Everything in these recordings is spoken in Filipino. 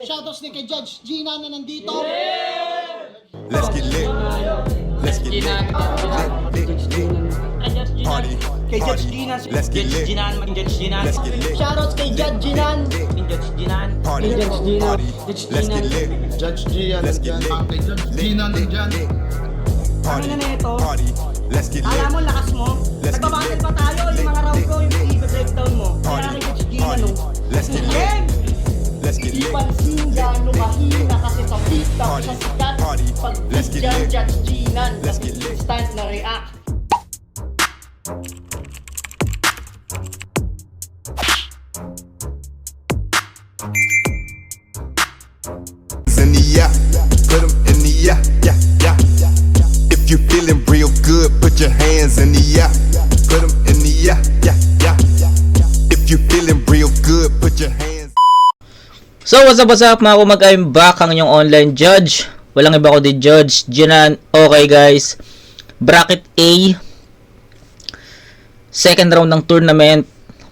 Shoutouts din kay Judge Gina na nandito. Let's get lit. Let's get lit. Party. Kay Judge Gina. Let's get lit. Let's get lit. Shoutouts kay Judge Ginan. Party. Party. Let's get lit. Judge Gian. Let's get lit. Kay Judge Gina nandyan. Party. Ano na ito? Party. Let's get lit. Alam mo, lakas mo. Let's get Nagbabattle lit. pa tayo. Yung mga round ko, yung i-breakdown mo. Kaya Party. kay Judge Gina, Party. no? Let's get lit. Game! Let's get Di lit. pansin gano'ng mahina kasi sa TikTok Party. sa sikat. Party. Pag Let's get dyan, lit. Judge Ginan. Let's get lit. Instant na react. In the yeah, put 'em in the yeah, yeah, yeah. If you feeling real good, put your hands in the yeah, put 'em in the yeah, yeah, yeah. If you feeling real good, put your hands. So what's up mga kumag, I'm back, ang inyong online judge. Walang iba ko di Judge Ginan. Okay guys, bracket A, second round ng tournament,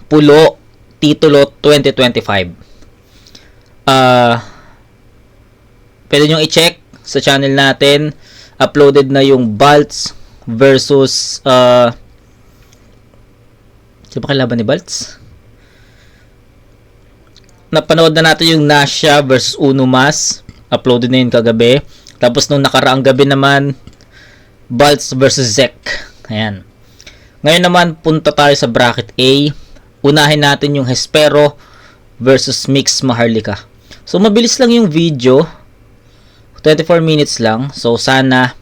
Pulo, Titulo 2025. Pwede nyo i-check sa channel natin, uploaded na yung Baltz versus sino ba kalaban ni Baltz? Napanood na natin yung Nasha versus Uno Mas. Uploaded na yun kagabi. Tapos nung nakaraang gabi naman, Baltz versus Zek. Ayan. Ngayon naman, punta tayo sa bracket A. Unahin natin yung Hespero versus Mix Maharlika. So, mabilis lang yung video. 24 minutes lang. So, sana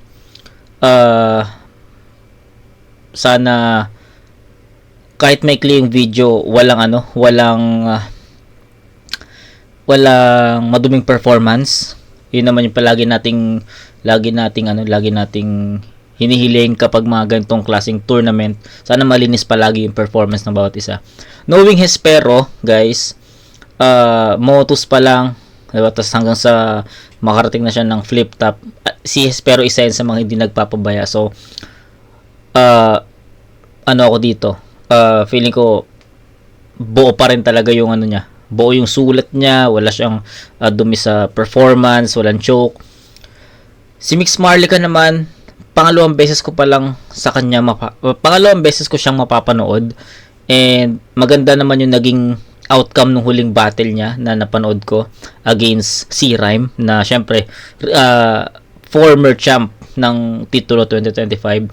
kahit maikli yung video, walang maduming performance. Yun naman yung lagi nating hinihiling kapag mga ganitong klaseng tournament. Sana malinis palagi yung performance ng bawat isa. Knowing Hespero, guys, Motus pa lang, diba? Tapos hanggang sa makarating na siya ng flip top. Si Hespero isa yun sa mga hindi nagpapabaya. So, ako dito, feeling ko buo pa rin talaga yung niya. Buo yung sulat niya, wala siyang dumi sa performance, walang choke. Si Mix Maharlika naman, pangalawang beses ko siyang mapapanood, and maganda naman yung naging outcome ng huling battle niya na napanood ko against C-Rhyme, na syempre former champ ng Titulo 2025.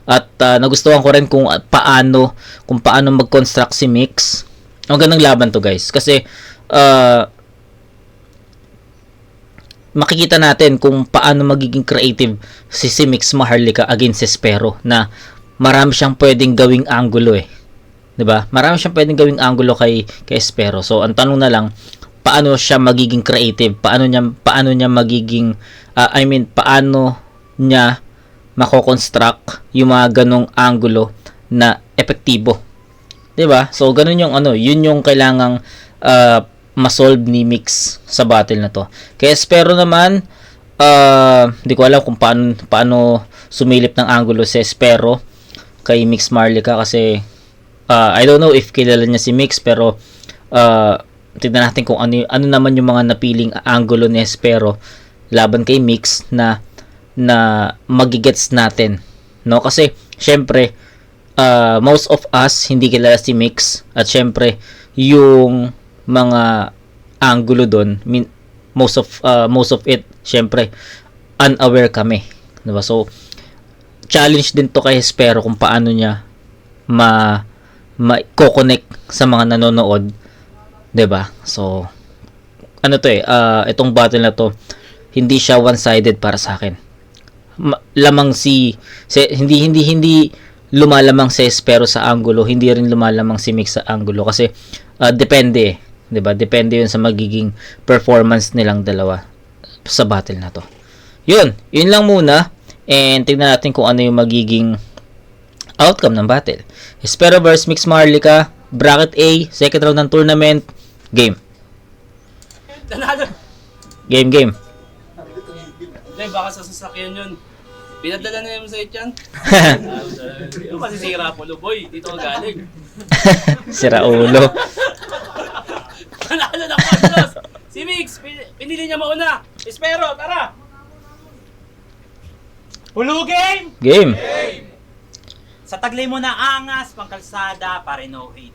At nagustuhan ko rin kung paano mag-construct si Mix. Ang gandang laban to guys, kasi makikita natin kung paano magiging creative si Mix Maharlika against Hespero, na marami siyang pwedeng gawing angulo 'di ba? Marami siyang pwedeng gawing angulo kay Hespero. So ang tanong na lang, paano siya magiging creative? Paano niya magiging paano niya mako-construct yung mga ganong angulo na epektibo? 'Di ba? So ganun yung yun yung kailangang ma-solve ni Mix sa battle na to. Kaya Hespero naman, hindi ko alam kung paano sumilip ng angulo si Hespero kay Mix Maharlika, kasi I don't know if kilala niya si Mix, pero tignan natin kung ano naman yung mga napiling angulo ni Hespero laban kay Mix na magigets natin, no? Kasi syempre most of us hindi kilala si Mix, at syempre yung mga angulo doon, most of it syempre unaware kami, diba? So challenge din to kay Hespero kung paano niya ma-connect sa mga nanonood, 'di ba? So itong battle na to, hindi siya one-sided para sa akin. Lamang hindi lumalamang si Hespero sa angulo, hindi rin lumalamang si Mix sa angulo, kasi depende, 'di ba? Depende 'yun sa magiging performance nilang dalawa sa battle na to. Yun lang muna, and tingnan natin kung ano yung magiging outcome ng battle. Hespero vs Mix Maharlika, bracket A, second round ng tournament. Game. Game. Hindi, baka sa sasakyan yun. Pinadala na yung sa ityan. Yung masisira po, boy. Dito ka galing. Sira ulo. Panalo na Carlos! Si Mix, pinili niya mauna. Espero, tara! Hulugin! Game. Sa taglay mo na angas, pangkalsada, pare no hate.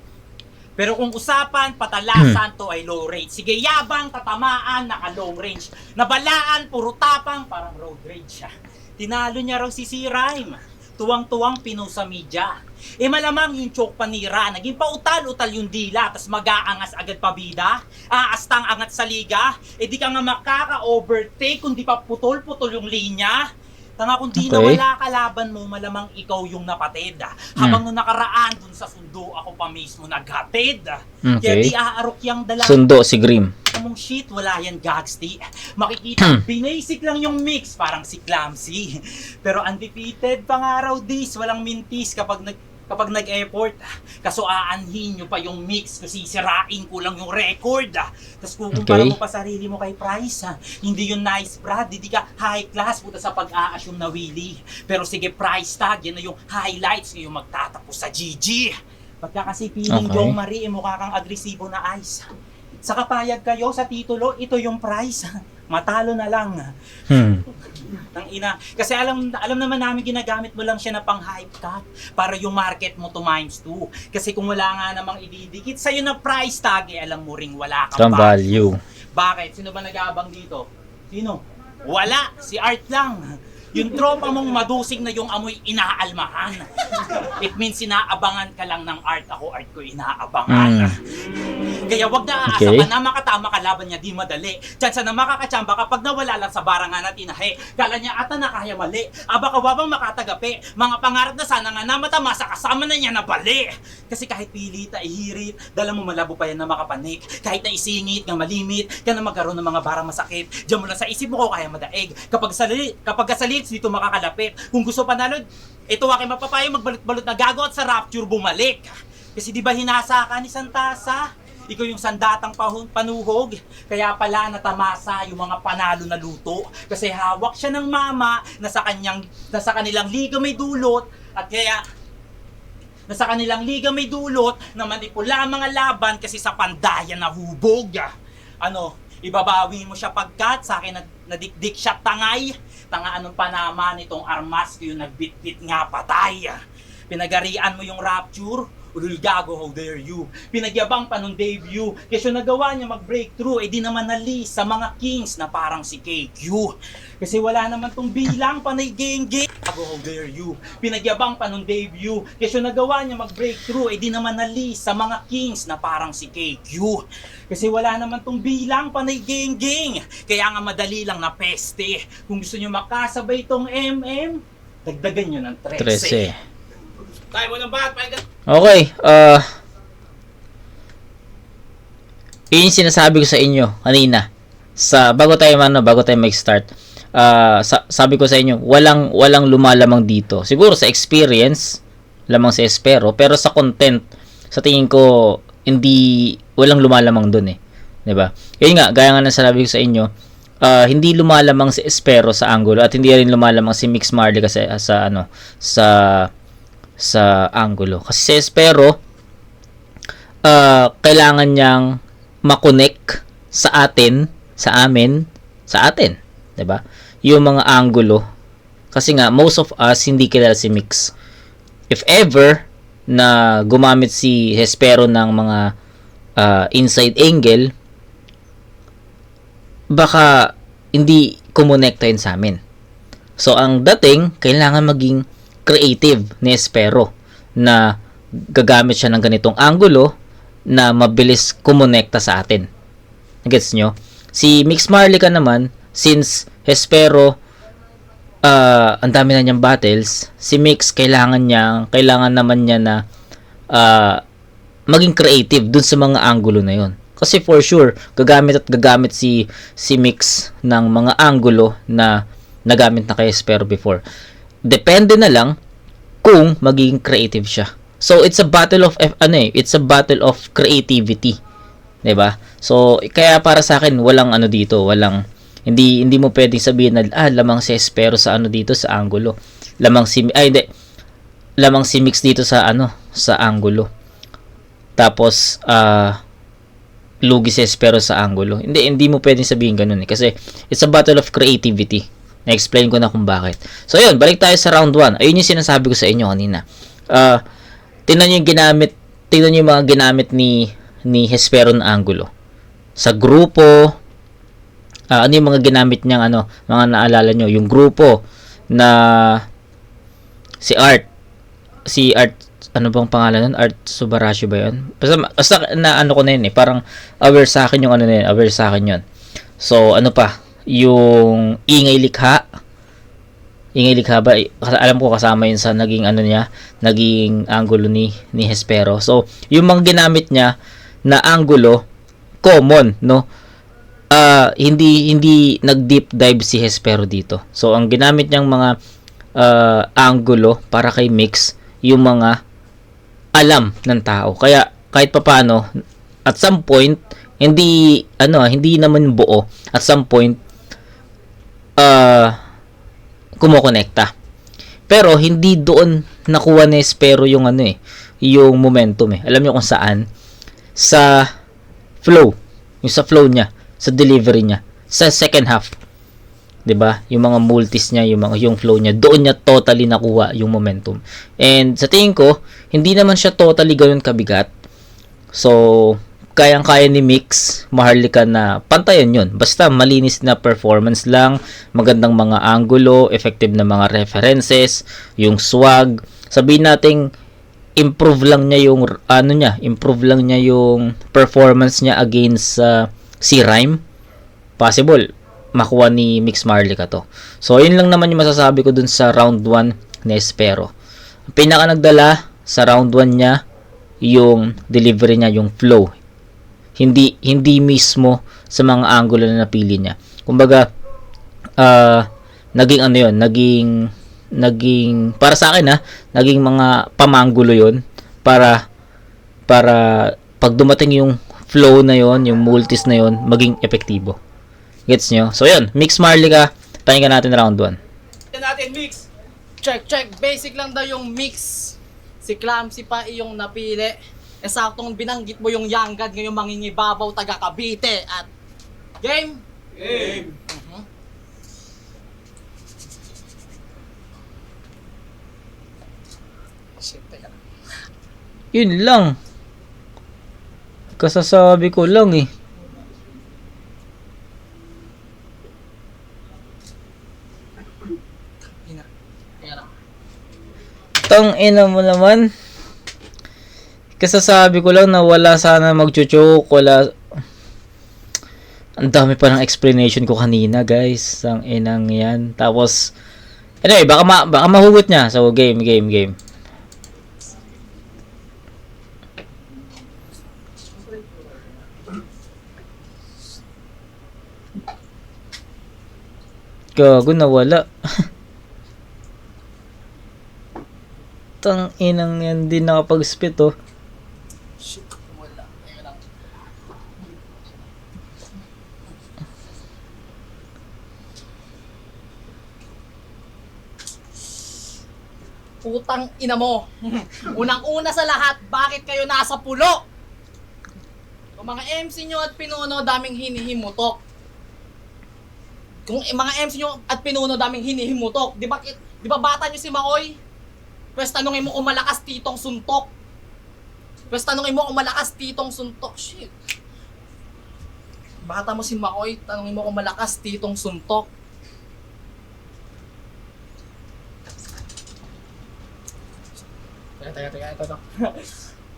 Pero kung usapan, patalasan to ay low rate. Sige, yabang, tatamaan, naka long range. Nabalaan, puro tapang, parang road rage. Tinalo niya raw si C-Rhyme. Tuwang-tuwang pino sa media. Malamang yung choke panira. Naging pautal-utal yung dila. Tas mag-aangas agad pabida. Aastang angat sa liga. Di ka nga makaka-overtake kung di pa putol-putol yung linya. Tanga kung di na Okay. wala kalaban mo, malamang ikaw yung napatid. Habang nung nakaraan dun sa sundo, ako pa mismo naghatid. Kaya Okay. di aarok yung dala. Sundo si Grim. Mong shit, wala yan gagsti. Makikita, binasic lang yung mix, parang si Clamsy. Pero undefeated pa nga raw dis, walang mintis kapag nag-effort. Kaso aanhin nyo pa yung mix kasi sisirain ko lang yung record. Tapos kukumpara Okay. mo pa sarili mo kay Price. Hindi yun nice, Brad. Hindi ka high class, puta sa pag-a-assume na Willie. Pero sige, price tag, yan na yung highlights ngayong magtatapos sa GG. Pagka kasi feeling Okay. Jong Marie, mukha kang agresibo na ice. Sa kapayag kayo sa titulo, ito yung price. Matalo na lang. Tang ina. Kasi alam naman namin ginagamit mo lang siya na pang hype cap para yung market mo to times 2. Kasi kung wala nga namang ididikit sa'yo na price tag, alam mo ring wala kang Some value. Bakit? Sino ba nag-aabang dito? Sino? Wala. Si Art lang. Yung tropa mong madusing na yung amoy inaalmahan. It means inaabangan ka lang ng Art. Ako, Art ko inaabangan. Kaya wag na aasa Okay. pa na makatama kalaban niya di madali. Tsansa na makakachamba kapag nawala lang sa barangan at inahe. Kala niya ata na kaya mali. Aba kawabang makatagapi. Mga pangarap na sana nga namatama sa kasama na niya na bali. Kasi kahit pilita, ihirit, dala mo malabo pa yan na makapanik. Kahit na isingit, nga malimit, ka na magkaroon ng mga barang masakit. Diyan mo lang sa isip mo ko kaya madaig. Kapag sa lips, dito makakalapit. Kung gusto panalo, ito aking mapapayo, magbalot-balot na gago at sa rapture bumalik. Kasi di ba hinasa ka ni Santasa? Ikaw yung sandatang panuhog, kaya pala natamasa yung mga panalo na luto. Kasi hawak siya ng mama na sa kanilang liga may dulot, at kaya nasa kanilang liga may dulot na manipula ang mga laban kasi sa pandayan na hubog. Ano, ibabawi mo siya pagkat sa akin nadikdik siya tangay. Tanga anong panama nitong armas ko yung nagbitbit nga patay. Pinagarian mo yung rapture, ulul gago, how dare you. Pinagyabang pa nung debut, kasi nagawa niya mag-breakthrough, di naman nalis sa mga kings na parang si KQ. Kasi wala naman tong bilang panay geng-geng. Gago, how dare you. Pinagyabang pa nung debut, kasi nagawa niya mag-breakthrough, di naman nalis sa mga kings na parang si KQ. Kasi wala naman tong bilang panay geng-geng. Kaya nga madali lang na peste. Kung gusto niyo makasabay tong MM, dagdagan nyo ng 13. 13. Tayo mo ng bat, pahinga. Okay, yun yung sinasabi ko sa inyo kanina. Bago tayo mag-start. Sabi ko sa inyo, walang lumalamang dito. Siguro sa experience, lamang si Espero, pero sa content, sa tingin ko, walang lumalamang dun eh. 'Di ba? Yun nga, gaya nga ng sinabi ko sa inyo, hindi lumalamang si Espero sa angulo at hindi rin lumalamang si Mix Marley kasi sa angulo. Kasi si Espero, kailangan niyang makonek sa atin, sa atin, 'di ba? Yung mga angulo. Kasi nga most of us hindi kilala si Mix. If ever na gumamit si Espero ng mga inside angle, baka hindi kumonektahin sa amin. So ang dating, kailangan maging creative ni Espero na gagamit siya ng ganitong angulo na mabilis kumonekta sa atin. Gets nyo? Si Mix Marley ka naman, since Espero ang dami na niyang battles, si Mix kailangan naman niya na maging creative dun sa mga angulo na yon. Kasi for sure, gagamit si Mix ng mga angulo na nagamit na kay Espero before. Depende na lang kung magiging creative siya. So it's a battle of creativity, 'di ba? So kaya para sa akin walang hindi mo pwedeng sabihin na lamang si Espero sa dito sa angulo. Lamang si Mix dito sa sa angulo. Tapos lugi si Espero sa angulo. Hindi mo pwedeng sabihin ganun eh. Kasi it's a battle of creativity. Na-explain ko na kung bakit. So yun, balik tayo sa round 1. Ayun yung sinasabi ko sa inyo kanina. Tingnan nyo yung mga ginamit ni Hespero na angulo. Sa grupo, ano yung mga ginamit niyang mga naalala nyo, yung grupo na si Art, ano bang pangalan nun? Art Subarashi ba yun? Basta na ko na yun eh, parang aware sa akin yung aware sa akin yun. So, ano pa? Yung Ingay Likha ba? Alam ko kasama yun sa naging naging angulo ni Hespero. So, yung mga ginamit niya na angulo, common, no? Hindi nag-deep dive si Hespero dito. So, ang ginamit niyang mga angulo para kay Mix, yung mga alam ng tao. Kaya, kahit papaano, at some point, hindi naman buo. At some point, kumokonekta. Pero, hindi doon nakuha ni Hespero yung yung momentum eh. Alam niyo kung saan? Sa flow. Yung sa flow niya, sa delivery niya, sa second half. 'Di ba? Yung mga multis niya, yung flow niya, doon niya totally nakuha yung momentum. And sa tingin ko, hindi naman siya totally ganoon kabigat. So, kayang-kaya ni Mix Maharlika na pantayan 'yon. Basta malinis na performance lang, magandang mga angulo, effective na mga references, yung swag. Sabihin nating improve lang niya yung performance niya against si Rhyme. Possible makuha ni Mix Maharlika to. So, yun lang naman yung masasabi ko dun sa round 1 ni Espero. Ang pinaka nagdala sa round 1 niya, yung delivery niya, yung flow. Hindi mismo sa mga angulo na napili niya. Kumbaga, naging para sa akin naging mga pamanggulo yon para pag dumating yung flow na yon, yung multis na yon, maging epektibo. Gets nyo? So yun, Mix Maharlika, pakinggan natin round 1. Yan natin, Mix. Check. Basic lang daw yung mix. Si Clamsy pa iyong napili. Saktong binanggit mo yung Young God ngayong mangingibabaw taga Cavite. At game? Game. Shit, teka lang. Yun lang. Kasasabi ko lang eh. Tang-ina mo naman. Kasasabi ko lang na wala sana magchuchok, wala. Ang dami pa ng explanation ko kanina, guys. Tang-inang yan. Tapos, anyway, baka mahugot niya. So, game. Gago, nawala. Tang-inang yan, di nakapag-spit oh. Shit, wala. Teka lang. Putang ina mo. Unang-una sa lahat, bakit kayo nasa pulo? Kung mga MC nyo at pinuno, daming hinihimutok. Kung mga MC nyo at pinuno, daming hinihimutok. Di ba bata nyo si Makoy? Pwes tanongin mo kung malakas titong suntok. Shit. Bata mo si Makoy, tanongin mo kung malakas titong suntok. Teka, ito.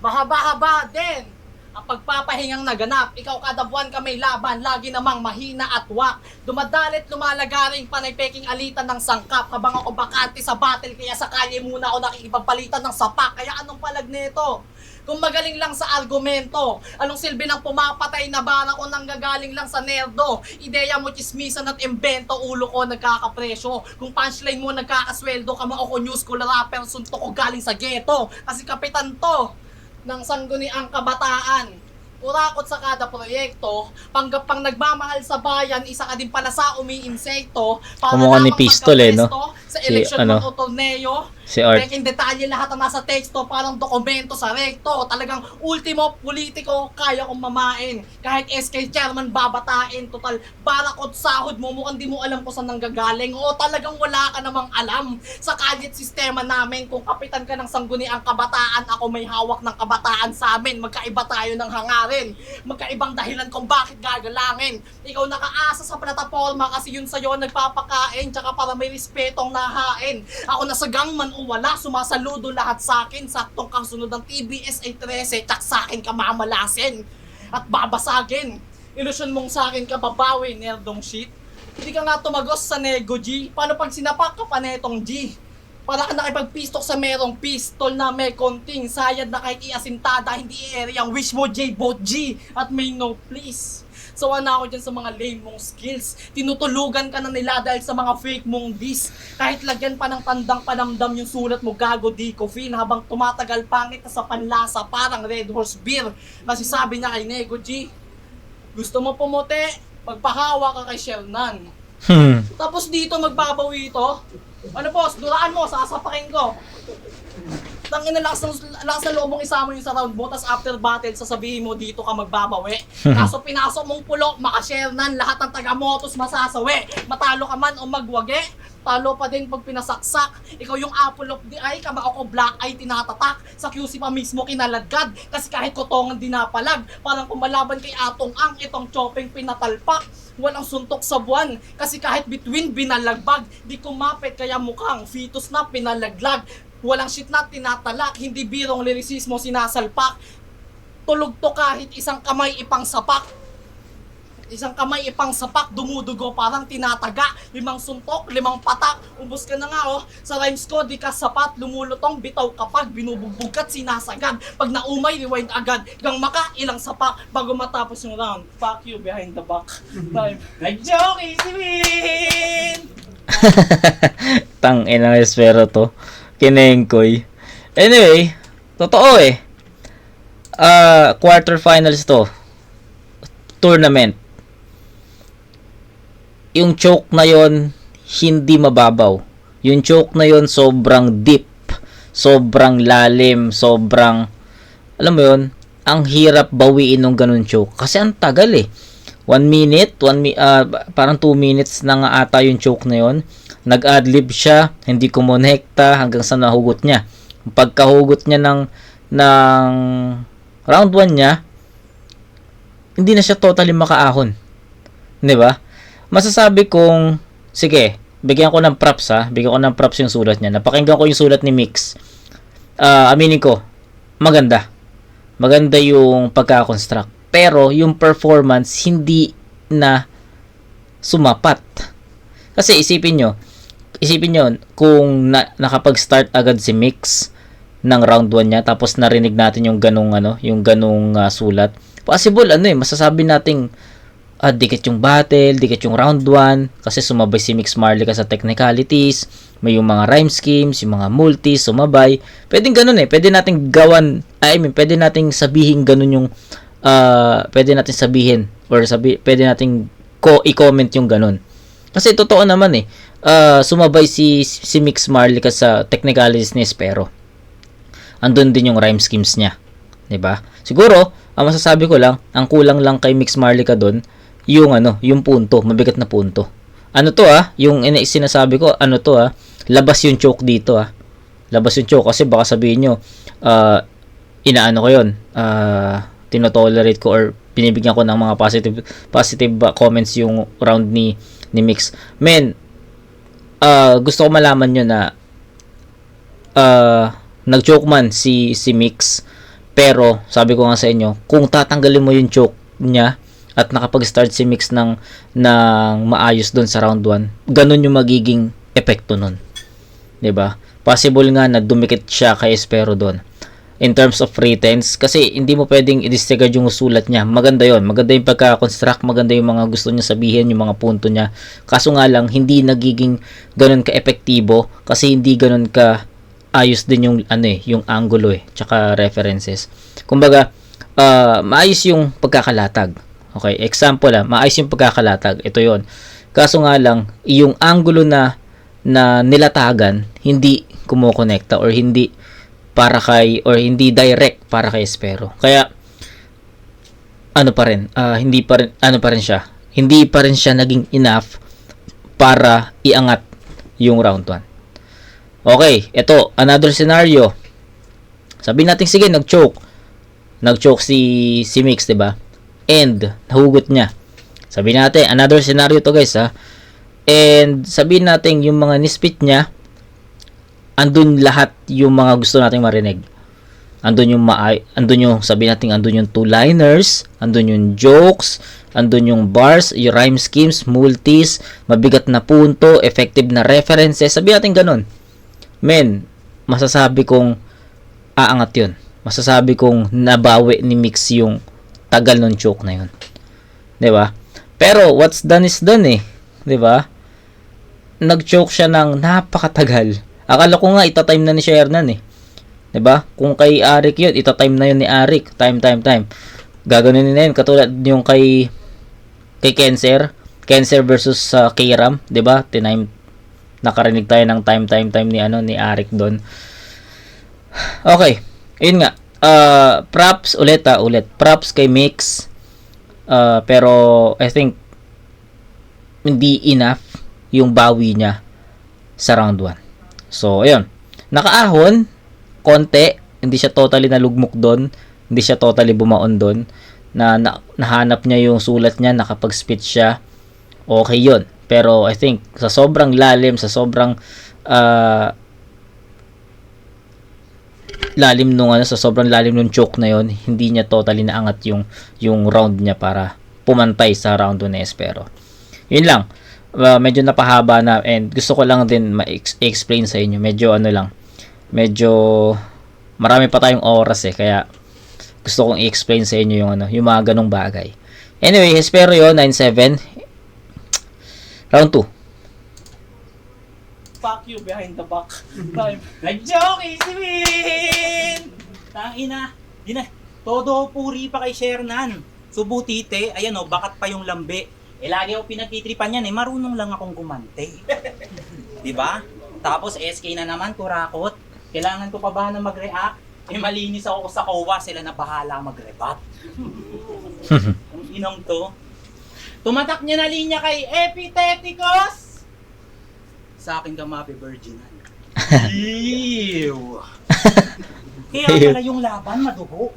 Mahaba-haba din ang pagpapahingang naganap. Ikaw kada buwan ka may laban, lagi namang mahina at wak. Dumadalit lumalagaring panay peking alitan ng sangkap. Habang ako bakante sa battle, kaya sa kalye muna ako nakikipagpalitan ng sapak. Kaya anong palag nito? Kung magaling lang sa argumento, anong silbi ng pumapatay na bara ko nang gagaling lang sa nerdo? Ideya mo chismisan at imbento, ulo ko nagkakapresyo. Kung punchline mo nagkakasweldo, kamao ko news ko rapper, suntok ko galing sa ghetto. Kasi kapitan to ng sangguniang kabataan. Urakot sa kada proyekto, panggap pang nagmamahal sa bayan, isa ka din pala sa umiinsekto. Para Kumukha ni lamang Pistol, no? magkapresto sa Si, eleksyon ng torneo. Si Art. Check in detalye lahat ang nasa teksto, parang dokumento sa rekto. Talagang ultimo politiko, kaya kong mamain. Kahit SK chairman babatain, total barakot sahod mo, mukhang di mo alam kung saan nanggagaling. O talagang wala ka namang alam sa kalit sistema namin. Kung kapitan ka ng sangguniang kabataan, ako may hawak ng kabataan sa amin. Magkaiba tayo ng hangarin. Magkaibang dahilan kung bakit gagalangin. Ikaw nakaasa sa plataforma kasi yun sa'yo nagpapakain, tsaka para may respetong nahain. Ako nasa gangman o wala, sumasaludo lahat sa akin. Saktong kasunod ng TBS ay 13, tsak sa akin ka mamalasin at babasagin. Ilusyon mong sa akin ka babawi, nerdong shit. Hindi ka nga tumagos sa nego G. Paano pag sinapak ka pa netong G? Para ka nakipagpistok sa merong pistol na may konting sayad na kahit iasintada, hindi i-area ang wish mo J-Boat G at may no please. Sawa na ako dyan sa mga lame mong skills. Tinutulugan ka na nila dahil sa mga fake mong diss. Kahit lagyan pa ng tandang panamdam yung sulat mo, gago di ko feel. Habang tumatagal pangit na sa panlasa, parang Red Horse Beer. Kasi sabi niya kay Nego G, gusto mo pumuti? Magpahawa ka kay Shernan. Tapos dito magbabawi ito. Ano boss, duraan mo, sasapakin ko. Tangina, lakas ng loob mong isama yung sa round mo, tas after battle, sasabihin mo dito ka magbabawi. Kaso pinasok mong pulo, makashernan, lahat ng taga-motos masasawi. Matalo ka man o magwagi, talo pa din pag pinasaksak. Ikaw yung apple of the eye, kama ako black eye tinatatak. Sa QC pa mismo kinaladkad, kasi kahit kotongan dinapalag. Parang kumalaban kay Atong Ang, itong chopping pinatalpak. Walang suntok sa buwan, kasi kahit between binalagbag, di kumapit kaya mukhang fetus na pinalaglag. Walang shit na tinatalak, hindi birong lirisismo sinasalpak. Tulog to kahit isang kamay ipang sapak. Isang kamay ipang sapak, dumudugo parang tinataga. 5 suntok, 5 patak, ubos ka na nga oh. Sa rhymes ko, di ka sapat, lumulutong bitaw kapag binubugbog ka't sinasagad. Pag naumay, rewind agad, gang maka, ilang sapak, bago matapos yung round. Fuck you behind the back. Time. Nag-joke, easy win! Tang ina espero to. Kinengkoy. Anyway, totoo eh. Quarterfinals to. Tournament. Yung choke na yon hindi mababaw. Yung choke na yon sobrang deep, sobrang lalim, sobrang, alam mo yon, ang hirap bawiin ng ganun choke. Kasi ang tagal eh. 1 minute, parang 2 minutes na nga ata yung choke na yon. Nag-adlib siya, hindi kumonekta hanggang sa nahugot niya. Pagkahugot niya ng round 1 niya, hindi na siya totally makaahon. 'Di ba? Masasabi kong, sige, bigyan ko ng props ha. Bigyan ko ng props yung sulat niya. Napakinggan ko yung sulat ni Mix. Aminin ko, maganda. Maganda yung pagka-construct. Pero yung performance hindi na sumapat. Kasi isipin nyo kung nakapag-start agad si Mix ng round 1 niya, tapos narinig natin yung ganung sulat. Possible masasabi nating dikit yung battle, dikit yung round 1 kasi sumabay si Mix Marlica sa technicalities, may yung mga rhyme schemes, yung mga multis, sumabay. Pwedeng ganun pwede nating gawan, pwede nating sabihin ganun yung pwede nating sabihin or pwede nating i-comment yung ganun. Kasi totoo naman sumabay si Mix Marlica sa technicalities ni Espero. Andun din yung rhyme schemes niya, 'di ba? Siguro, ang masasabi ko lang, ang kulang lang kay Mix Marlica doon, yung punto, mabigat na punto. Ano to yung sinasabi ko, labas yung choke dito Labas yung choke kasi baka sabihin nyo, inaano ko 'yon. Tinotolerate ko or binibigyan ko ng mga positive comments yung round ni Mix. Men, gusto ko malaman nyo na nag-choke man si Mix, pero sabi ko nga sa inyo, kung tatanggalin mo yung choke niya at nakapag-start si Mix ng maayos doon sa round 1, ganun yung magiging epekto nun. 'Di ba? Possible nga na dumikit siya kay Espero doon. In terms of retense, kasi hindi mo pwedeng i-disregard yung sulat niya. Maganda yon, maganda yung pagka-construct, maganda yung mga gusto niya sabihin, yung mga punto niya. Kaso nga lang, hindi nagiging ganun ka-epektibo kasi hindi ganun ka ayos din yung yung angulo tsaka references. Kumbaga, maayos yung pagkakalatag. Okay, example maayos yung pagkakalatag. Ito yon. Kaso nga lang, yung angulo na nilatagan, hindi kumokonekta or hindi para kay or hindi direct para kay Espero. Kaya ano pa rin, hindi pa rin siya. Hindi pa rin siya naging enough para iangat yung round 1. Okay, ito another scenario. Sabi natin sige nag-choke si Mix, 'di ba? And nahugot niya. Sabi natin another scenario to guys ha. And sabihin natin yung mga nispit niya, andun lahat yung mga gusto nating marinig. Andun yung sabihin natin andun yung two-liners, andun yung jokes, andun yung bars, yung rhyme schemes, multis, mabigat na punto, effective na references. Sabihin natin ganun. Men, masasabi kong aangat yun. Masasabi kong nabawi ni Mix yung tagal ng joke na yun. 'Di ba? Pero what's done is done eh. 'Di ba? Nag-choke siya ng napakatagal. Akala ko nga ita-time na ni Shernan eh. 'Di ba? Kung kay Arik 'yun, ita-time na 'yun ni Arik. Time. Gaganunin na 'yun katulad yung kay Cancer versus K-Ram, 'di ba? Nakarinig tayo ng time ni Arik doon. Okay. Ayun nga. Props ulit. Props kay Mix. Pero I think hindi enough yung bawi niya sa round 1. So, ayun. Nakaahon, konti. Hindi siya totally nalugmok doon. Hindi siya totally bumaon doon. Nahanap niya yung sulat niya, nakapag-spit siya. Okay yun. Pero, I think, sa sobrang lalim, sa sobrang lalim nung choke na yun, hindi niya totally naangat yung round niya para pumantay sa round 2 na Espero. Yun lang. Medyo napahaba na and gusto ko lang din ma-explain sa inyo. Medyo marami pa tayong oras eh, kaya gusto kong i-explain sa inyo yung mga ganong bagay. Anyway, Espero yun, 9-7. Round 2. Fuck you behind the back. Nag-joke si Min! Tangina. Todo puri pa kay Shernan. Subutite, ayan o, bakat pa yung lambi. Lagi ako pinagtitripan yan marunong lang akong gumante. Diba? Tapos SK na naman, kurakot. Kailangan ko pa ba na mag-react? Malinis ako sa COA, sila na bahala mag-rebat. Ang inong to. Tumatak niya na linya kay Epiteticos! Sa akin ka mapi virginan. Ew! Kaya pala yung laban madugo.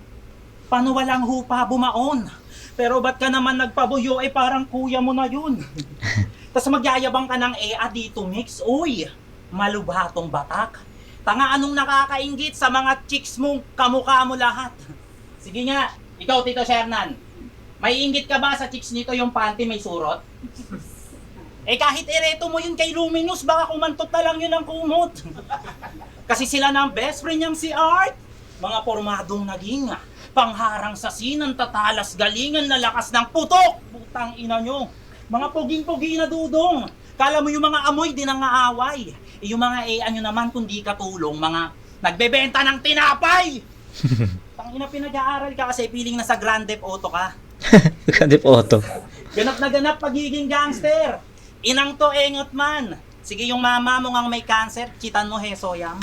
Paano walang hupa bumaon? Pero ba't ka naman nagpabuyo parang kuya mo na yun? Tapos magyayabang ka ng dito Mix. Uy, malubatong batak. Tanga anong nakakaingit sa mga chicks mong kamukha mo lahat. Sige nga, ikaw Tito Shernan. May inggit ka ba sa chicks nito yung panty may surot? Kahit ireto mo yun kay Luminous, baka kumantot na lang yun ang kumot. Kasi sila na ang best friend niyang si Art. Mga pormadong naging pangharang sa sinan, tatalas galingan, lalakas ng putok. Putang ina nyo. Mga puging-pugi na dudong. Kala mo yung mga amoy din ang aaway. Yung mga nyo naman kundi katulong, mga nagbebenta ng tinapay. Tangina pinag-aaral ka kasi piling na sa Grand Theft Auto ka. Grand Theft Auto. Ganap na ganap pagiging gangster. Inang to engot man. Sige yung mama mo ngang may cancer, chitan mo hesoyam.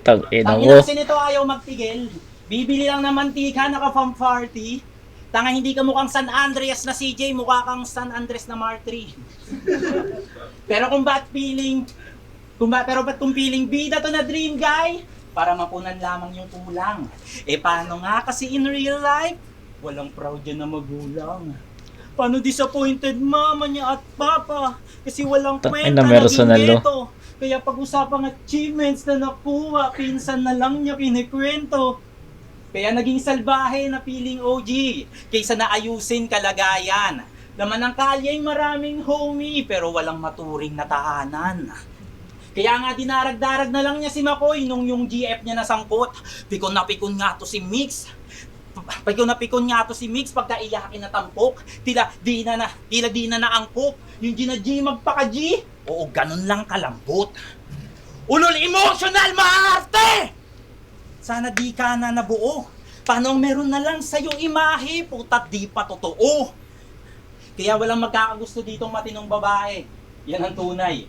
Tangina Tangina mo. kasi nito ayaw magtigil. Bibili lang ng mantika, naka-farm party. Tanga hindi ka mukhang San Andreas na CJ, mukha kang San Andres na Mark 3. Pero kung ba't feeling bida to na dream guy, para mapunan lamang yung kulang. Paano nga kasi in real life, walang proud yan na magulang. Paano disappointed mama niya at papa? Kasi walang kwenta naging geto. Kaya pag-usapang achievements na nakuha, pinsan na lang niya kinikwento. Kaya naging salbahe na piling OG, kaysa naayusin kalagayan. Laman ng kalya'y maraming homie, pero walang maturing na tahanan. Kaya nga dinarag-darag na lang niya si Makoy nung yung GF niya nasangkot. Pikon na pikon nga to si Mix. Pikon nga to si Mix pagka iyakin na tampok. Tila di na naangkop. Yung G magpaka-G. Oo, ganun lang kalambot. Ulol emotional maarte! Sana di ka na nabuo. Paano meron na lang sa'yo imahe, putat di pa totoo. Kaya walang magkakagusto ditong matinong babae. Yan ang tunay.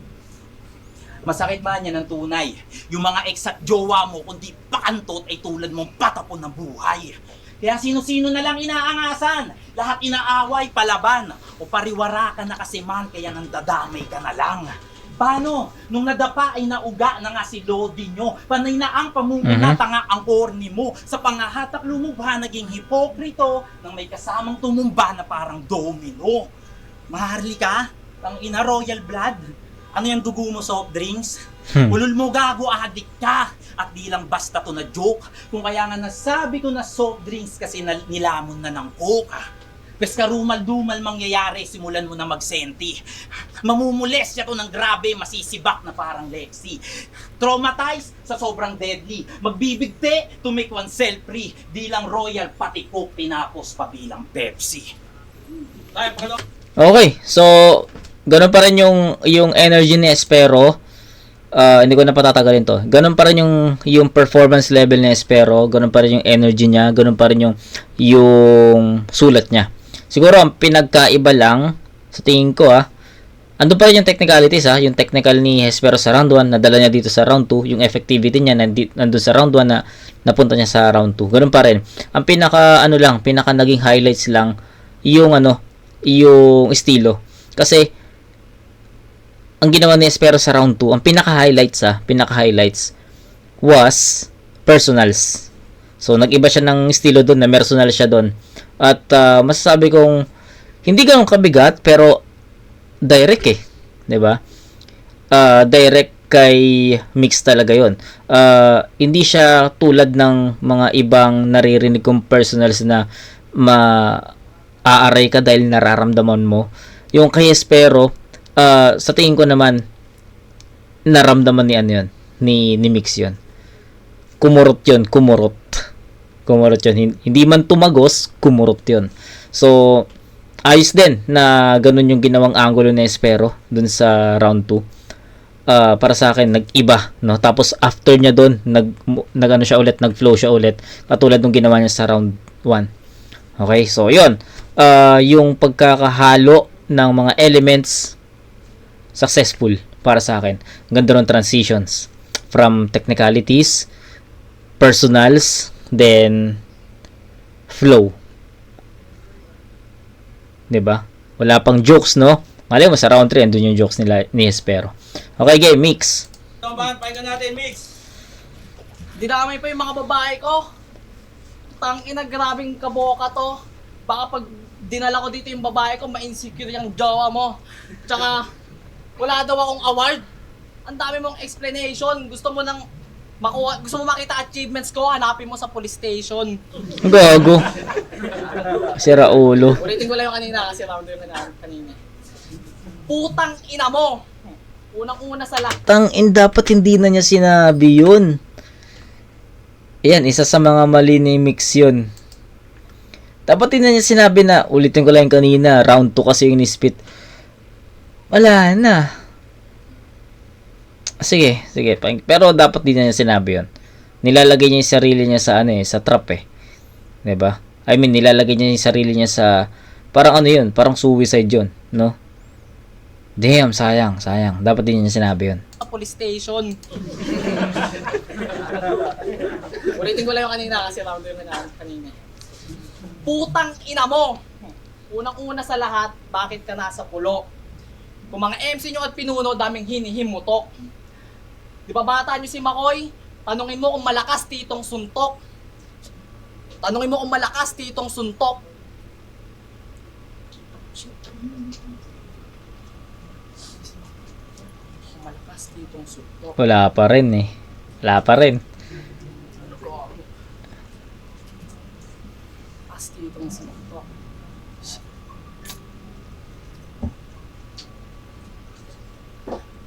Masakit man yan ang tunay. Yung mga ex at jowa mo, kundi pakantot ay tulad mong patapon ng buhay. Kaya sino-sino na lang inaangasan, lahat inaaway, palaban, o pariwara ka na kasi man, kaya nang dadamay ka na lang. Paano? Nung nadapa ay nauga na nga si Lodi nyo. Panay na ang pamumula, tanga ang corny mo. Sa pangahatak lumubha, naging hipokrito nang may kasamang tumumba na parang domino. Maharli ka? Ang ina royal blood? Ano yung dugo mo, soft drinks? Ulul mo gago, adik ka! At di lang basta to na joke. Kung kaya nga nasabi ko na soft drinks kasi nilamon na ng coke. Pes karumal-dumal mangyayari, simulan mo na magsenti. Mamumules siya to ng grabe, masisibak na parang Lexi. Traumatized sa sobrang deadly. Magbibigte to make oneself free. Di lang royal, pati coke tinapos pa bilang Pepsi. Tayo, pagkano? Okay, so ganun pa rin yung energy ni Espero. Hindi ko na patatagalin to. Ganun pa rin yung performance level ni Espero, ganun pa rin yung energy niya, ganun pa rin yung sulat niya. Siguro ang pinagkaiba lang sa tingin ko andun pa rin yung technicalities yung technical ni Espero sa round 1 nadala niya dito sa round 2, yung effectivity niya nandun sa round 1 na napunta niya sa round 2. Ganun pa rin. Ang pinaka naging highlights lang yung yung estilo. Kasi ang ginawa ni Espero sa round 2, ang pinaka-highlights was personals. So, nag-iba siya ng estilo doon, na personal siya doon. At masasabi kong hindi ganun kabigat, pero direct 'di ba? Direct kay Mix talaga 'yon. Hindi siya tulad ng mga ibang naririnig kong personals na aaray ka dahil nararamdaman mo. Yung kay Espero, sa tingin ko naman naramdaman ni Mix 'yon. Kumurot 'yon. Hindi man tumagos, kumurot yun. So, ayos din na ganun yung ginawang angulo ni Espero dun sa round 2. Para sa akin, nag-iba, no? Tapos, after niya dun, nag-flow siya ulit. Katulad nung ginawa niya sa round 1. Okay, so, yun. Yung pagkakahalo ng mga elements, successful para sa akin. Ganda ron transitions. From technicalities, personals, then flow. 'Di ba? Wala pang jokes, no? Malay mo sa round 3 andun yung jokes ni Espero. Okay, game Mix. Tambahan, pakinggan natin, Mix. Dinamay pa yung mga babae ko. Tangina, grabing kaboka to. Baka pag dinala ko dito yung babae ko, ma-insecure yung jowa mo. Tsaka, wala daw akong award. Ang dami mong explanation. Gusto mo makita achievements ko, hanapin mo sa police station. Gago. Sira ulo. Ulitin ko lang yung kanina kasi round yung kanina. Putang ina mo! Unang-una sa lahat. Dapat hindi na niya sinabi yun. Ayan, isa sa mga mali ni Mix yun. Dapat hindi na niya sinabi na, ulitin ko lang yung kanina, round 2 kasi yung nispit. Wala na. Sige. Pero dapat din niya sinabi 'yon. Nilalagay niya 'yung sarili niya sa sa trap 'Di ba? I mean, nilalagay niya 'yung sarili niya sa parang 'yun, parang suicide 'yun, no? Damn, sayang. Dapat din niya sinabi 'yon. Sa police station. Ulitin ko lang yung kanina kasi round yung kanina. Putang ina mo! Unang-una sa lahat, bakit ka nasa pulo? Kung mga MC nyo at pinuno, daming hinihimutok. Di ba bata nyo si Makoy? Tanungin mo kung malakas titong suntok. Malakas titong suntok. Wala pa rin. Malakas titong suntok.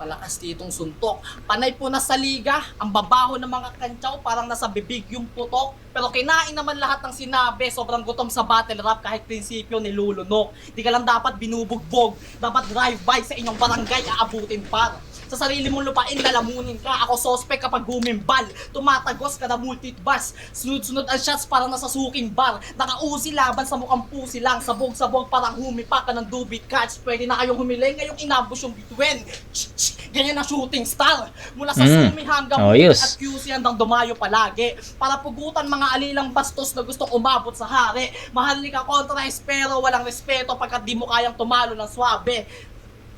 Malakas ditong suntok. Panay po na sa liga, ang babaho ng mga kantsaw, parang nasa bibig yung putok. Pero kinain naman lahat ng sinabi, sobrang gutom sa battle rap kahit prinsipyo nilulunok. Di ka lang dapat binubugbog, dapat drive-by sa inyong barangay, aabutin par. Sa sarili mong lupain, lalamunin ka. Ako suspect kapag gumimbal. Tumatagos ka na multitbus. Sunod-sunod ang shots parang nasa suking bar. Nakausi laban sa mukhang pusi lang. Sabog-sabog parang humipa ka ng dubit catch. Pwede na kayong humiling, ngayong inabos yung bituin. Ganyan ang shooting star. Mula sa sumi hanggang Ayos. at QC hanggang dumayo palagi. Para pugutan mga alilang bastos na gustong umabot sa hari. Mahal ni ka kontra pero walang respeto pagkat di mo kayang tumalo ng swabe.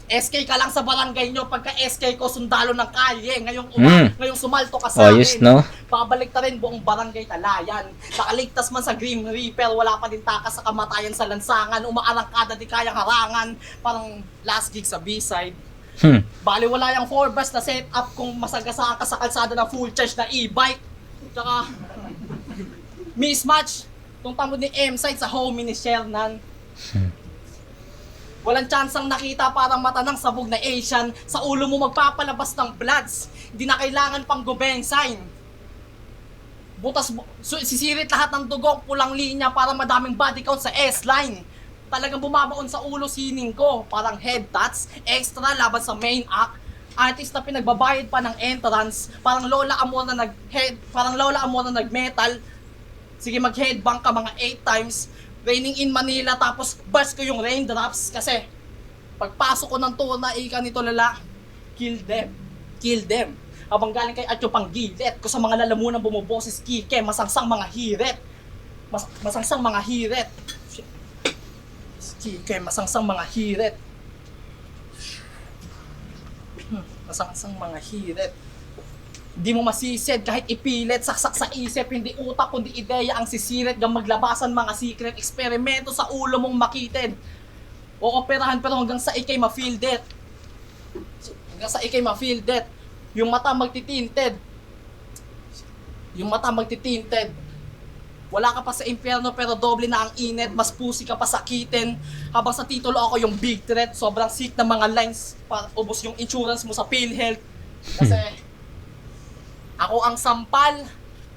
SK ka lang sa barangay nyo, pagka SK ko sundalo ng kalye. Ngayong sumalto ka sa Ayos, akin. no? Babalik ta rin buong barangay talayan. Nakaligtas man sa Grim Reaper, wala pa din takas sa kamatayan sa lansangan. Umaarangkada di kayang harangan. Parang last gig sa B-side. Bali wala yung 4 bus na setup kung masagasaan ka sa kalsada ng full charge na e-bike. Tsaka mismatch tong tamod ni M-side sa homie ni Shernan. Walang tsansang nakita parang mata ng sabog na Asian. Sa ulo mo magpapalabas ng bloods. Hindi na kailangan pang sign. Sisirit lahat ng dugong pulang linya para madaming body count sa S-line. Talagang bumabaon sa ulo sining ko. Parang head tats, extra laban sa main act. Artist na pinagbabayad pa ng entrance. Parang Lola Amor na nag-metal. Sige, mag-headbang ka mga 8 times. Raining in Manila, tapos bus ko yung raindrops. Kasi, pagpasok ko ng tuna, ika nito lala, kill them. Kill them. Habang galing kay Atyo pang gilit, ko sa mga lalamunang bumuboses kike, masangsang mga hirit. Masangsang mga hirit. Kike, masangsang mga hirit. Masangsang mga hirit. Di mo masisid kahit ipilit, saksak sa isip, hindi utak kundi ideya ang sisirit, gang maglabasan mga secret, eksperimento sa ulo mong makitid. Ooperahan pero hanggang sa ikay ma-feel it. Hanggang sa ikay ma-feel it. Yung mata magtitinted. Yung mata magtitinted. Wala ka pa sa impyerno pero doble na ang init, mas pusi ka pa sakitin. Habang sa titulo ako yung big threat, sobrang sick ng mga lines para ubos yung insurance mo sa PhilHealth. Kasi ako ang sampal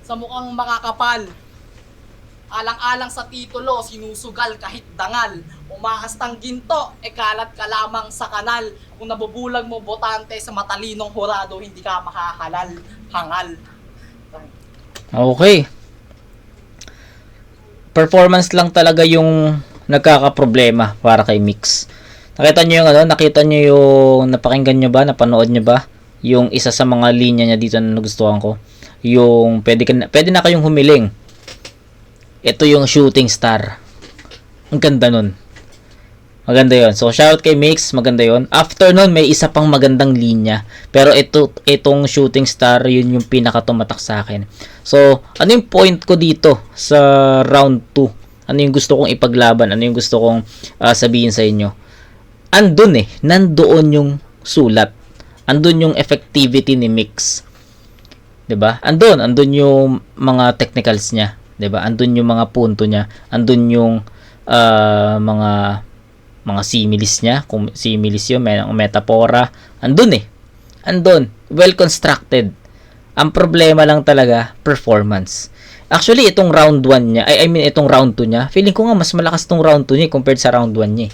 sa mukhang makakapal. Alang-alang sa titulo, sinusugal kahit dangal. Umaastang ginto, kalat ka lamang sa kanal. Kung nabubulag mo botante sa matalinong hurado, hindi ka makahalal. Hangal. Okay. Performance lang talaga yung nagkakaproblema para kay Mix. Nakita nyo yung napakinggan nyo ba? Napanood nyo ba? Yung isa sa mga linya niya dito na nagustuhan ko. Yung pwede na kayong humiling. Ito yung shooting star. Ang ganda nun. Maganda yon. So shout kay Mix, maganda yon. After nun may isa pang magandang linya. Pero itong shooting star, yun yung pinakatumatak sa akin. So ano yung point ko dito sa round 2? Ano yung gusto kong ipaglaban? Ano yung gusto kong sabihin sa inyo? Nandoon yung sulat. Andun yung effectivity ni Mix. 'Di ba? Andun yung mga technicals niya, 'di ba? Andun yung mga punto niya, andun yung mga similes niya, kung similes yun, may metapora, andun. Well constructed. Ang problema lang talaga performance. Actually, itong round 1 niya, itong round 2 niya, feeling ko nga mas malakas tong round 2 niya compared sa round 1 niya.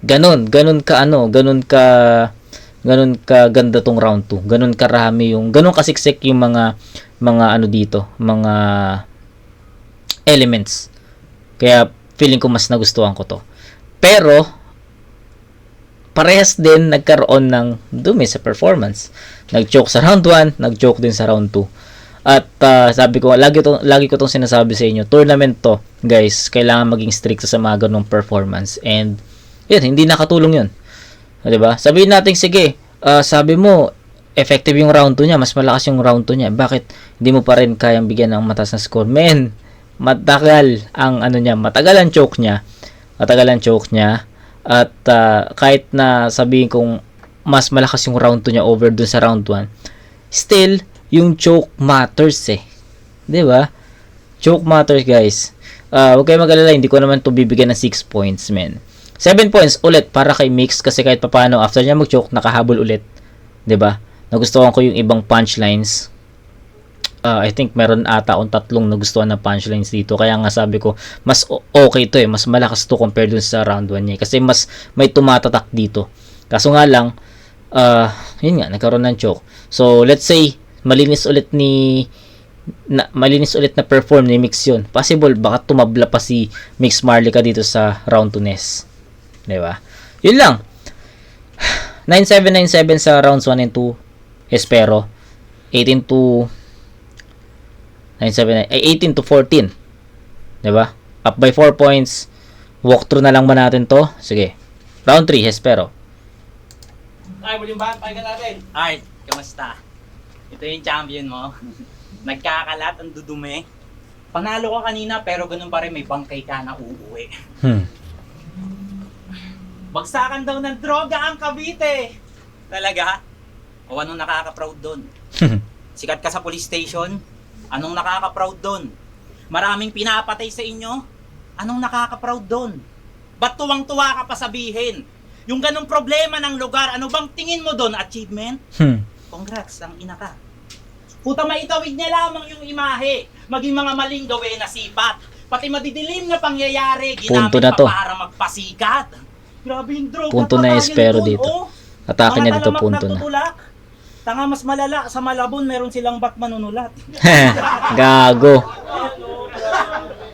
Ganun ka ganda tong round 2. Ganun karami ganun kasiksik yung mga mga elements. Kaya feeling ko mas nagustuhan ko to. Pero parehas din nagkaroon ng dumi sa performance. Nag-choke sa round 1, nag-choke din sa round 2. At sabi ko, lagi ko tong sinasabi sa inyo, tournament to, guys, kailangan maging strict sa mga ganung performance. And yun, hindi nakatulong yun. Diba? Sabihin natin, sige, sabi mo, effective yung round 2 niya, mas malakas yung round 2 niya. Bakit hindi mo pa rin kayang bigyan ng mataas na score? Men, matagal ang choke niya. At kahit na sabihin kong mas malakas yung round 2 niya over dun sa round 1, still, yung choke matters eh. Diba? Choke matters, guys. Huwag kayo mag-alala, hindi ko naman to bibigyan ng 6 points, men. 7 points ulit para kay Mix kasi kahit papano after niya mag-choke, nakahabol ulit. 'Di ba? Nagustuhan ko yung ibang punchlines. I think meron ata akong 3 nagustuhan na punchlines dito. Kaya nga sabi ko, mas okay to mas malakas to compared dun sa round 1 niya. Kasi mas may tumatatak dito. Kaso nga lang, yun nga, nagkaroon ng choke. So, let's say, malinis ulit na perform ni Mix yun. Possible, baka tumabla pa si Mix Marlica dito sa round 2 Ness. Diba? Yun lang. 9-7, 9-7 sa rounds 1 and 2. Espero. 18 to 14. Diba? Up by 4 points. Walkthrough na lang ba natin to? Sige. Round 3, Espero. Ay, muling ba? Pakinggan natin. Art, kamusta? Ito yung champion mo. Nagkakalat, ang dudumi. Panalo ka kanina pero ganun pa rin may bangkay ka na uuwi. Bagsakan daw ng droga ang Cavite. Talaga? O anong nakaka-proud doon? Sikat ka sa police station? Anong nakaka-proud doon? Maraming pinapatay sa inyo? Anong nakaka-proud doon? Ba't tuwang-tuwa ka pa sabihin? Yung ganong problema ng lugar, ano bang tingin mo doon? Achievement? Congrats, ang ina ka. Puta, maitawid niya lamang yung imahe. Maging mga maling gawin na sipat. Pati madidilim na pangyayari, Punto ginamit na to. pa para magpasikat. Grabe yung droga. Punto na tatayan Espero doon, dito. oh. Atake niya Mga dito, talamak punto na. nagtutulak. Tanga, mas malala. Sa Malabon, meron silang bat manunulat. Gago.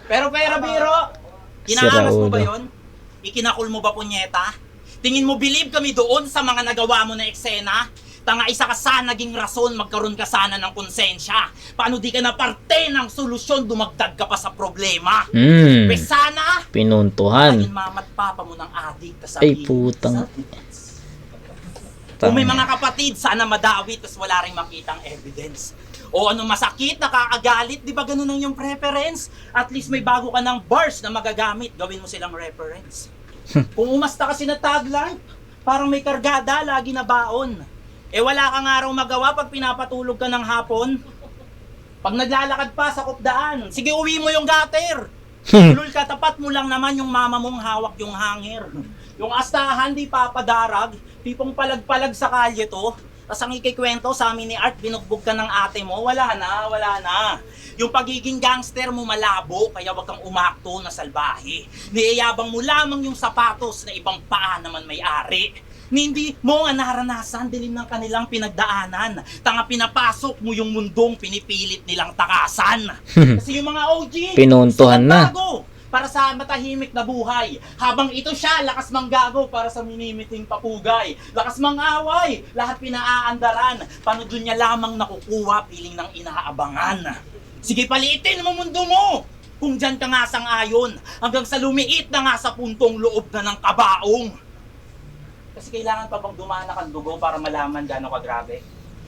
Pero biro, Sira inaangas mo ba ulo. yun? Ikinakul mo ba, punyeta? Tingin mo believe kami doon sa mga nagawa mo na eksena? Tanga, isa ka sana naging rason, magkaroon ka sana ng konsensya. Paano di ka na parte ng solusyon, dumagdag ka pa sa problema? Pues sana, Pinuntuhan. naging mama't papa mo ng adik ka Ay, putang. Kung may mga kapatid, sana madawi, tas wala rin makitang evidence. O ano masakit, nakakagalit, di ba ganun ang yung preference? At least may bago ka ng bars na magagamit, gawin mo silang reference. Kung umasta kasi na tagline, parang may kargada, lagi na baon. Eh wala kang araw magawa pag pinapatulog ka ng hapon. Pag naglalakad pa sa kupdaan, sige uwi mo yung gutter. Tulol ka, tapat mo lang naman yung mama mong hawak yung hanger. Yung astahan di papadarag, tipong palag-palag sa kalye to. Tapos ang ikikwento sa amin ni Art, binugbog ka ng ate mo, wala na. Yung pagiging gangster mo malabo, kaya wag kang umakto na salbahe. Niyayabang mo lamang yung sapatos na ibang paa naman may-ari. Hindi mo nga naranasan dilim ng kanilang pinagdaanan. Tanga, pinapasok mo yung mundong pinipilit nilang takasan. Kasi yung mga OG, Pinuntuhan na. bago para sa matahimik na buhay. Habang ito siya, lakas manggago para sa minimiting papugay. Lakas mangaway, lahat pinaaandaran. Paano dun niya lamang nakukuha, piling ng inaabangan. Sige, palitin mo mundo mo! Kung dyan ka nga sang-ayon, hanggang sa lumiit na nga sa puntong loob na ng kabaong. Kasi kailangan pa bang dumana kang dugo para malaman gano'ng kagrabe?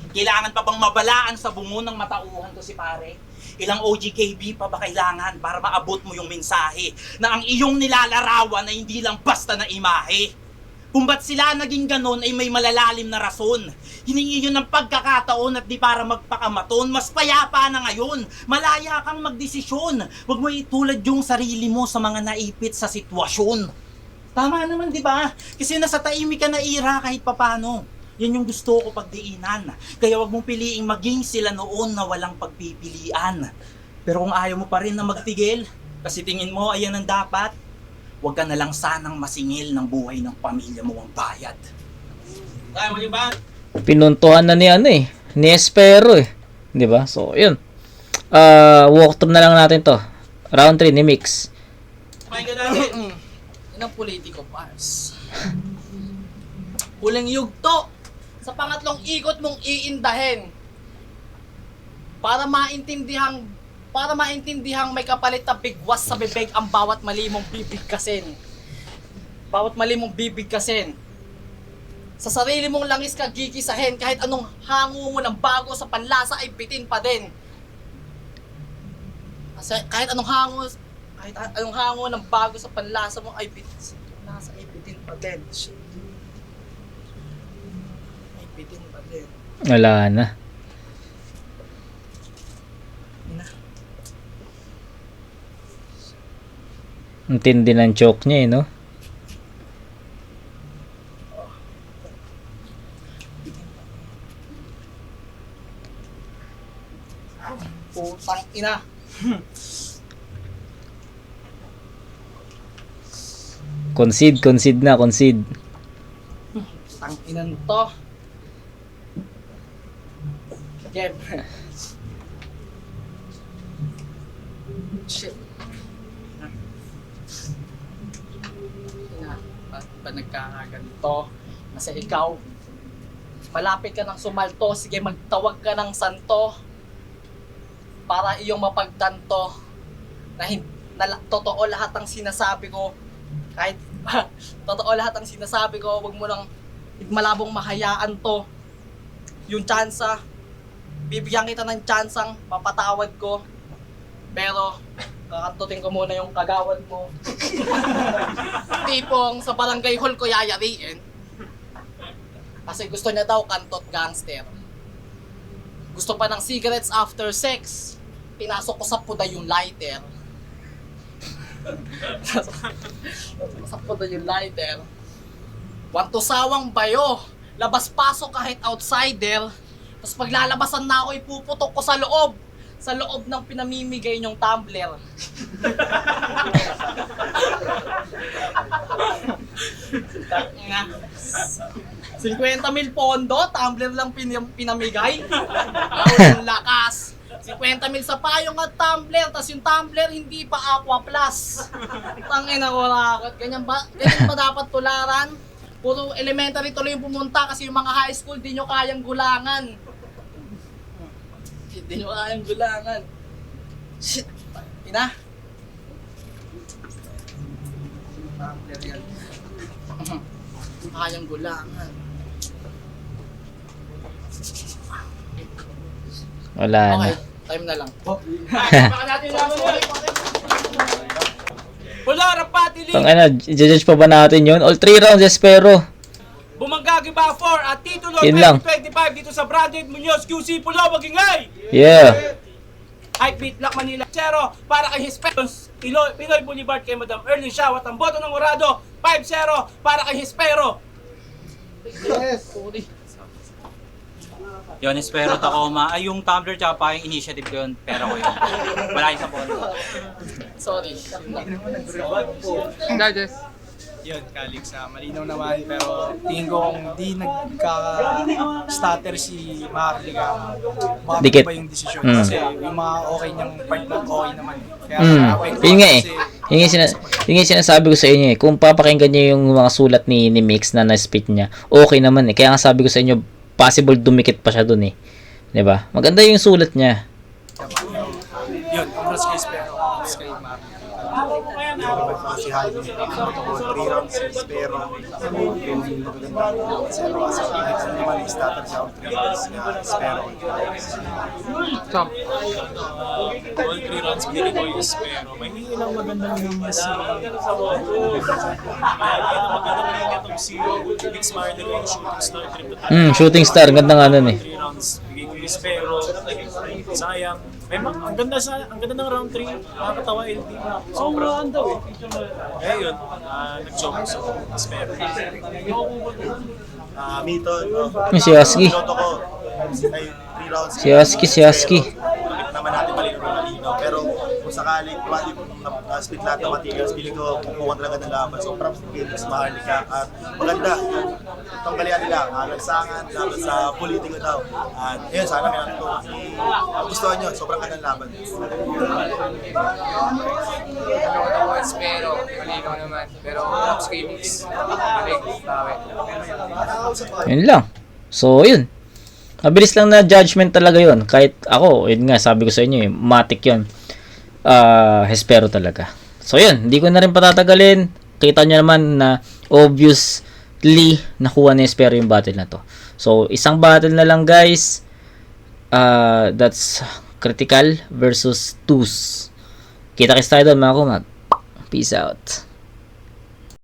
Kailangan pa bang mabalaan sa bungo ng matauhan to si pare? Ilang OGKB pa ba kailangan para maabot mo yung mensahe na ang iyong nilalarawan ay hindi lang basta na imahe? Kung ba't sila naging ganon ay may malalalim na rason. Hiningi yun ng pagkakataon at di para magpakamaton. Mas payapa na ngayon. Malaya kang magdesisyon. Huwag mo itulad yung sarili mo sa mga naipit sa sitwasyon. Tama naman, di ba? Kasi nasa tahimik ka na ira kahit papano. Yan yung gusto ko pagdiinan. Kaya wag mong piliing maging sila noon na walang pagpipilian. Pero kung ayaw mo pa rin na magtigil, kasi tingin mo ayan ang dapat, wag ka na lang sanang masingil ng buhay ng pamilya mo ang bayad. Ay, muling ba? Pinuntuhan na ni Espero eh. 'Di ba? So, yun. Walkthrough na lang natin to. Round 3 ni Mix. Pakinggan natin. Yan ang politiko, pars. Huling yugto sa pangatlong ikot mong iindahin para maintindihan may kapalit na bigwas sa bibig ang bawat mali mong bibigkasin. Bawat mali mong bibigkasin. Sa sarili mong langis ka gigisahin, kahit anong hango mo ng bago sa panlasa ay bitin pa din. Kasi kahit anong hango ng bago sa panlasa mo ay bitin pa din. Shit. Ay bitin pa din. Wala na. Ang tindi ng choke niya eh, no? Putang ina. Concede na. Tang inan to. Game. Shit. Ba't ba nagkakaganito? Kasi ikaw, malapit ka ng sumalto, sige magtawag ka ng santo para iyong mapagtanto na totoo lahat ng sinasabi ko. Kahit totoo lahat ng sinasabi ko, wag mo nang malabong mahayaan to. Yung tsansa, bibigyan kita ng tsansang mapatawad ko. Pero, kakantutin ko muna yung kagawad mo. Tipong sa barangay hall ko yayariin. Kasi gusto niya daw kantot gangster. Gusto pa ng cigarettes after sex. Pinasok ko sa puda yung lighter. Sa puda yung lighter. Wantusawang bayo. Labas-pasok kahit outsider. Tapos paglalabasan na ako, ipuputok ko sa loob. Sa loob ng pinamimigay niyong tumbler. Nga. 50,000 pondo, tumbler lang pinamigay. Ang lakas. 50,000 sa payong at tumbler, tas yung tumbler hindi pa Aqua Plus. Tangina ko rakot. Ganyan ba dapat tularan? Puro elementary tuloy yung pumunta kasi yung mga high school di nyo kayang gulangan. Di nyo kayang gulangan. Shit. Ina. Tumbler yan. Kayang gulangan. Wala na. Okay, time na lang. Baka natin naman yun. Wala, rapati Tang i-judge pa ba natin yun? All 3 rounds, Espero. Bumangagi ba 4 at titulo Yun lang. 2025 dito sa Branded Munoz QC Pulo, Magingay! Yeah. Hype Beat Lock Manila 0 para kay Hisperos Pinoy Boulevard kay Madam Erlyn Shaw at ang boto ng Orado 5-0 para kay Hispero. Yes. Sorry. Yun, Espero Tacoma. Ay, yung Tumblr tsaka pa yung initiative ko yun. Pero ko yun. Wala yung sa phone. Sorry. Judges. Yun, Calix, malinaw naman, pero tingin ko kung di nagka-stutter si Maharlika, Dikit. makapag ba yung desisyon Mm. kasi yung mga okay niyang part na okay naman. Kaya Yun nga eh. Yun nga yung sinasabi ko sa inyo eh. Kung papakinggan niyo yung mga sulat ni Mix na na-spit niya, okay naman eh. Kaya nga sabi ko sa inyo, possible dumikit pa siya dun eh. 'Di ba? Maganda yung sulat niya. yun, congrats kay Spero, congrats kay Maharlika. Si Jaime, protocol, 3 rounds si Spero, yung magaganda si Rosa. Next naman yung starter sa 3 rounds na Spero. Chomp. All 3 rounds binili ko yung Spero. May hindi lang magandang linya si... May hindi lang magandang linya itong si Mix Marder yung shooting star trip na Shooting star, ganda nga nun eh. 3 rounds bigay ko yung Spero. Sayang. May ang ganda ng round 3. Nakakatawa LT. Sobrang daw eh. Eh yun, nag-choke sa Spero. Miton, Si Husky. Piloto ko, ay 3 rounds. Si Husky. Bakit naman natin malinaw. Pero kung sakali, na-split lahat ng materials, feeling ko kumukuha talaga ng laban. So, props to Mix Maharlika. At maganda, itong galian nila, lansangan, laban sa politiko daw. At yun, sana may natutunan. Gustuhan nyo, sobrang gandang laban. Spero, malinaw naman. Pero props kay Mix. Galing, bawi. Yun lang. So, yun. Mabilis lang na judgment talaga yun. Kahit ako, yun nga, sabi ko sa inyo, eh, matik yun. Hespero talaga. So, yun. Hindi ko na rin patatagalin. Kita nyo naman na obviously nakuha ni Hespero yung battle na to. So, isang battle na lang, guys. That's Critical versus Tus. Kita-kits tayo doon, mga kumag. Peace out.